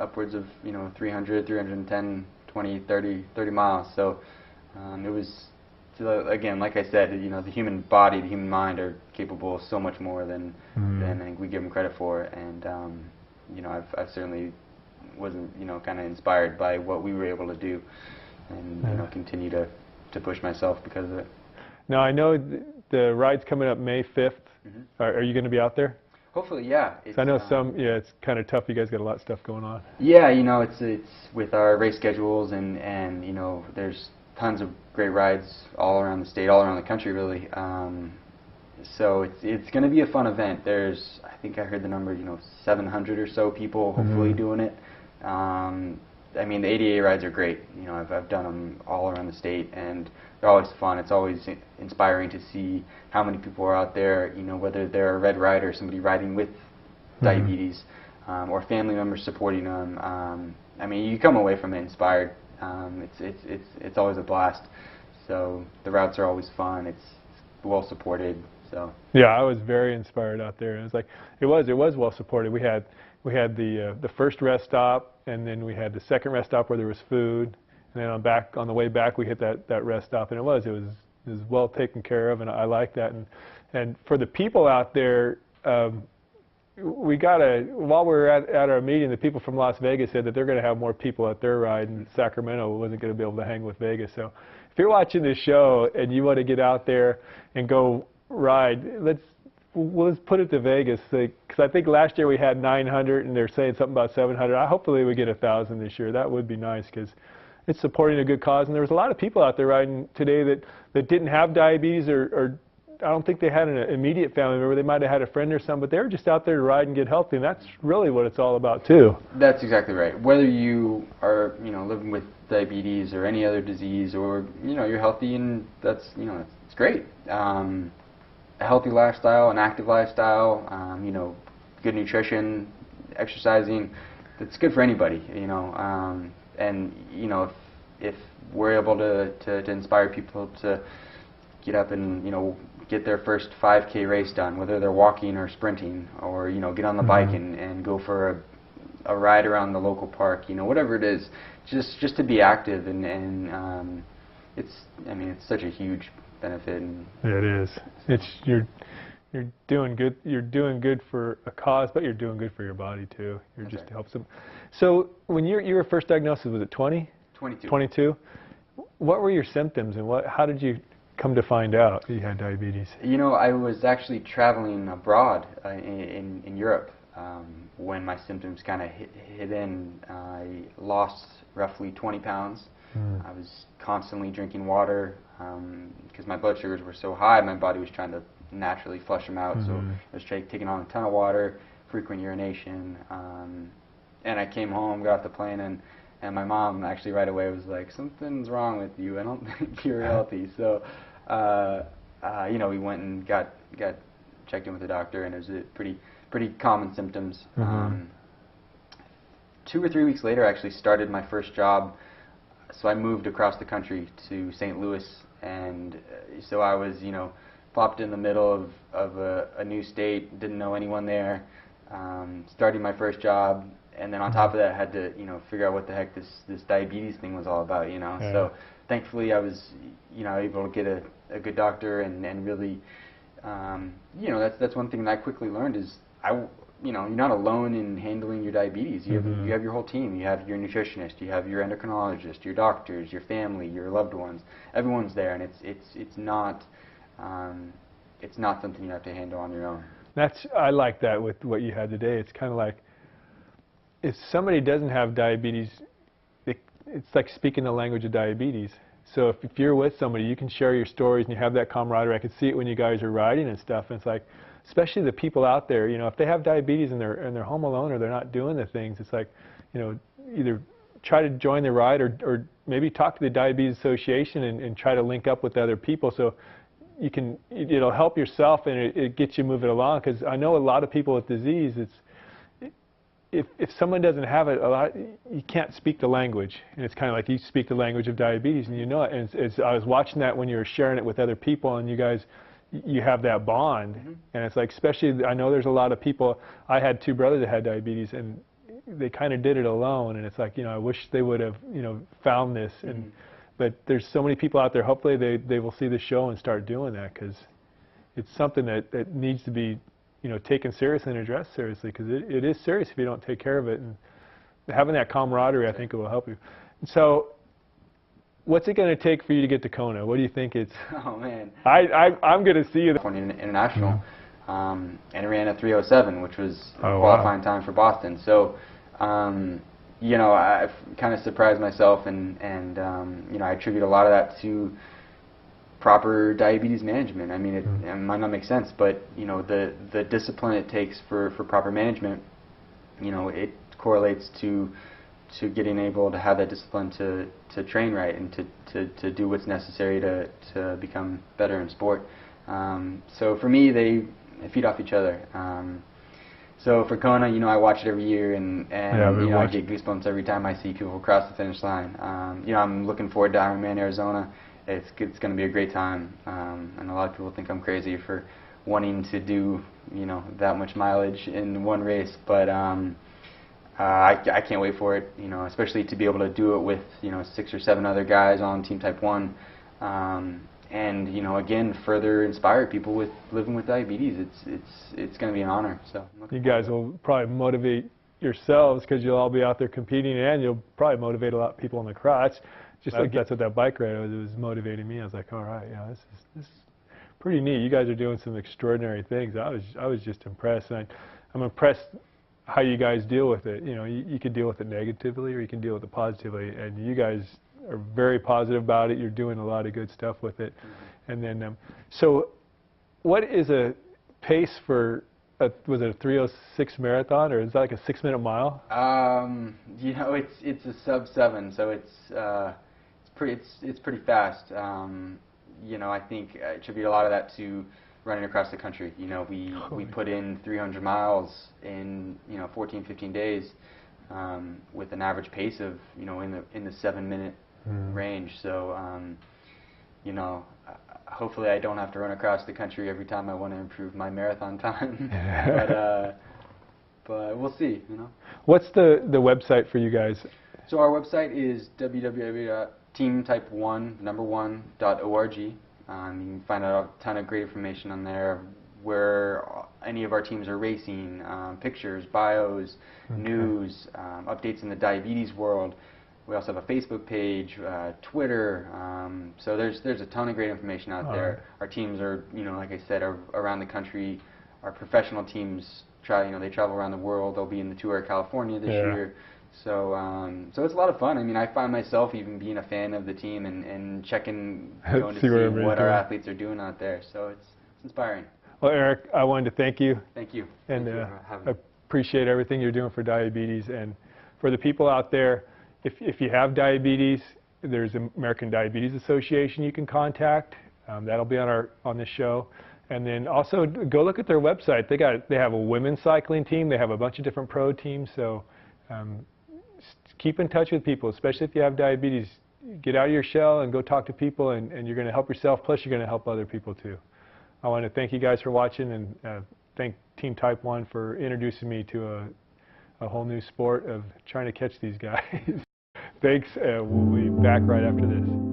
upwards of 300, 310, 20, 30, 30 miles. So it was, again, like I said, the human body, the human mind are capable of so much more than I think we give them credit for. And I've certainly wasn't kind of inspired by what we were able to do, and continue to push myself because of it. Now I know the ride's coming up May 5th. Are you going to be out there? Hopefully, yeah. I know it's kind of tough. You guys got a lot of stuff going on. Yeah, it's with our race schedules and there's tons of great rides all around the state, all around the country, really. So it's going to be a fun event. There's, I think I heard the number, 700 or so people hopefully doing it. I mean, the ADA rides are great. I've done them all around the state, and they're always fun. It's always inspiring to see how many people are out there, whether they're a red rider, somebody riding with diabetes, or family members supporting them. I mean, you come away from it inspired. It's always a blast. So the routes are always fun. It's well supported. So yeah, I was very inspired out there. It was well supported. We had the first rest stop, and then we had the second rest stop where there was food, and then on the way back we hit that rest stop, and it was well taken care of, and I like that. And for the people out there, we while we were at our meeting, the people from Las Vegas said that they're going to have more people at their ride, and Sacramento wasn't going to be able to hang with Vegas. So if you're watching this show and you want to get out there and go ride, let's put it to Vegas, because I think last year we had 900 and they're saying something about 700. Hopefully we get 1,000 this year. That would be nice, because it's supporting a good cause. And there was a lot of people out there riding today that didn't have diabetes, or I don't think they had an immediate family member. They might have had a friend or something, but they were just out there to ride and get healthy, and that's really what it's all about too. That's exactly right. Whether you are living with diabetes or any other disease, or you're healthy, and that's it's great. A healthy lifestyle, an active lifestyle, good nutrition, exercising, it's good for anybody, and if we're able to inspire people to get up and get their first 5K race done, whether they're walking or sprinting, or get on the bike and go for a ride around the local park, whatever it is, just to be active, and it's such a huge benefit. It is. You're doing good. You're doing good for a cause, but you're doing good for your body too. You're That's just right. to help some. So when you were first diagnosed, was it 20? 22. 22. What were your symptoms, and how did you come to find out you had diabetes? I was actually traveling abroad in Europe when my symptoms kind of hit in. I lost roughly 20 pounds. I was constantly drinking water because my blood sugars were so high. My body was trying to naturally flush them out, so I was taking on a ton of water, frequent urination, and I came home, got off the plane, and my mom actually right away was like, "Something's wrong with you. I don't think you're healthy." So we went and got checked in with the doctor, and it was pretty common symptoms. 2 or 3 weeks later, I actually started my first job. So I moved across the country to St. Louis, and so I was, plopped in the middle of a new state, didn't know anyone there, starting my first job, and then on top of that, I had to, figure out what the heck this diabetes thing was all about, Yeah. So thankfully, I was, able to get a good doctor, and really, that's one thing that I quickly learned is you're not alone in handling your diabetes. You have your whole team. You have your nutritionist. You have your endocrinologist, your doctors, your family, your loved ones. Everyone's there, and it's not something you have to handle on your own. I like that with what you had today. It's kind of like, if somebody doesn't have diabetes, it's like speaking the language of diabetes. So if you're with somebody, you can share your stories and you have that camaraderie. I could see it when you guys are riding and stuff. And it's like, especially the people out there, if they have diabetes and they're home alone or they're not doing the things, it's like, either try to join the ride or maybe talk to the Diabetes Association and try to link up with other people, so it'll help yourself and it gets you moving along. Because I know a lot of people with disease, if someone doesn't have it, you can't speak the language, and it's kind of like you speak the language of diabetes, and it. And I was watching that when you were sharing it with other people, and you guys, you have that bond, and it's like, especially, I know there's a lot of people. I had 2 brothers that had diabetes, and they kind of did it alone, and it's like, you know, I wish they would have, you know, found this. And but there's so many people out there. Hopefully they will see the show and start doing that, because it's something that needs to be, you know, taken seriously and addressed seriously, because it is serious if you don't take care of it. And having that camaraderie, I think it will help you. And so, what's it going to take for you to get to Kona? What do you think it's? Oh man, I'm going to see you. California International, and it ran at 3:07, which was a qualifying time for Boston. So, you know, I've kind of surprised myself, and you know, I attribute a lot of that to proper diabetes management. I mean, it might not make sense, but you know, the discipline it takes for proper management, you know, it correlates to getting able to have that discipline to train right and to do what's necessary to become better in sport. So for me, they feed off each other. So for Kona, you know, I watch it every year, and you know, I get goosebumps every time I see people cross the finish line. You know, I'm looking forward to Ironman Arizona. It's going to be a great time, and a lot of people think I'm crazy for wanting to do, you know, that much mileage in one race, but I can't wait for it, you know, especially to be able to do it with, you know, 6 or 7 other guys on Team Type 1, and, you know, again, further inspire people with living with diabetes. It's going to be an honor. So you guys will probably motivate yourselves, because you'll all be out there competing, and you'll probably motivate a lot of people in the crowd. Just like that's what that bike ride was. It was motivating me. I was like, all right, yeah, this is pretty neat. You guys are doing some extraordinary things. I was just impressed, and I'm impressed how you guys deal with it. You know, you can deal with it negatively, or you can deal with it positively, and you guys are very positive about it. You're doing a lot of good stuff with it. And then, so what is a pace for was it a 3:06 marathon, or is that like a 6-minute mile? You know, it's a sub-7, so it's pretty fast. You know, I think I attribute a lot of that to running across the country. You know, we put in 300 miles in, you know, 14, 15 days, with an average pace of, you know, in the 7-minute range. So, you know, hopefully I don't have to run across the country every time I want to improve my marathon time. But we'll see. You know. What's the website for you guys? So our website is www.teamtype1.org. You can find out a ton of great information on there, where any of our teams are racing, pictures, bios, news, updates in the diabetes world. We also have a Facebook page, Twitter. So there's a ton of great information out there. Right. Our teams are, you know, like I said, are around the country. Our professional teams they travel around the world. They'll be in the Tour of California this year. So so it's a lot of fun. I mean, I find myself even being a fan of the team and going to see what our athletes are doing out there. So it's inspiring. Well, Eric, I wanted to thank you. Thank you. And I appreciate everything you're doing for diabetes. And for the people out there, if you have diabetes, there's the American Diabetes Association you can contact. That'll be on this show. And then also go look at their website. They have a women's cycling team. They have a bunch of different pro teams. So keep in touch with people, especially if you have diabetes. Get out of your shell and go talk to people, and you're going to help yourself, plus you're going to help other people too. I want to thank you guys for watching, and thank Team Type 1 for introducing me to a whole new sport of trying to catch these guys. Thanks. We'll be back right after this.